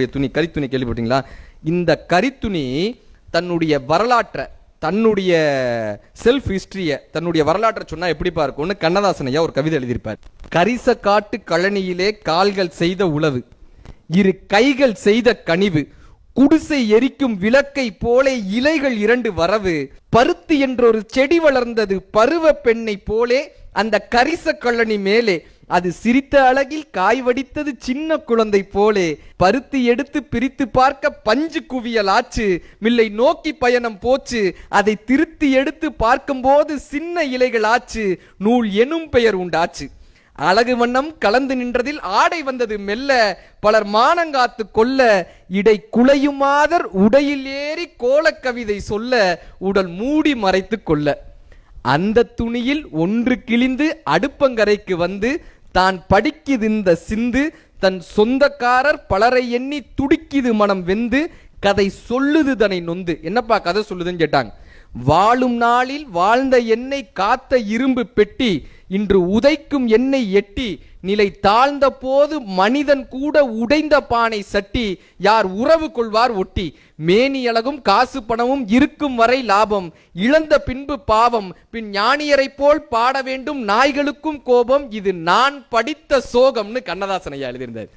இருக்கக்கூடிய துணி, கரித்துணி கேள்விப்பட்டீங்களா? இந்த கரித்துணி தன்னுடைய வரலாற்றை, தன்னுடைய செல்ஃப் ஹிஸ்டரிய, தன்னுடைய வரலாற்றை சொன்னா எப்படிப்பா இருக்கும்னு கண்ணதாசன் ஐயா ஒரு கவிதை எழுதியிருப்பார். கரிச காட்டு கழனியிலே கால்கள் செய்த உழவு, இரு கைகள் செய்த கனிவு, குடிசை எரிக்கும் விளக்கை போல இலைகள் இரண்டு வரவு, பருத்தி என்றொரு செடி வளர்ந்தது பருவ பெண்ணை போலே அந்த கரிச கழனி மேலே, அது சிரித்த அழகில் காய் வடித்தது சின்ன குழந்தை போலே, பருத்தி எடுத்து பிரித்து பார்க்க பஞ்சு குவியல் ஆச்சு, மில்லை நோக்கி பயணம் போச்சு, அதை திருத்தி எடுத்து பார்க்கும் போது சின்ன இலைகள் ஆச்சு, நூல் எனும் பெயர் உண்டாச்சு. அழகு வண்ணம் கலந்து நின்றதில் ஆடை வந்தது மெல்ல, பலர் மானங்காத்து கொல்ல, இடை குலையுமாதர் உடையில் ஏறி கோலக்கவிதை சொல்ல, உடல் மூடி மறைத்து கொள்ள. அந்த துணியில் ஒன்று கிழிந்து அடுப்பங்கரைக்கு வந்து தான் படிக்குது இந்த சிந்து, தன் சொந்தக்காரர் பலரை எண்ணி துடிக்குது மனம் வெந்து, கதை சொல்லுது தனை நொந்து. என்னப்பா கதை சொல்லுதுன்னு கேட்டாங்க. வாழும் நாளில் வாழ்ந்த எண்ணெய் காத்த இரும்பு பெட்டி, இன்று உதைக்கும் எண்ணெய் எட்டி, நிலை தாழ்ந்த போது மனிதன் கூட உடைந்த பானை சட்டி, யார் உறவு கொள்வார் ஒட்டி, மேனி அழகும் காசு பணமும் இருக்கும் வரை லாபம், இழந்த பின்பு பாவம், பின் ஞானியரை போல் பாட வேண்டும் நாய்களுக்கும் கோபம், இது நான் படித்த சோகம்னு கண்ணதாசன் ஐயா எழுதியிருந்தார்.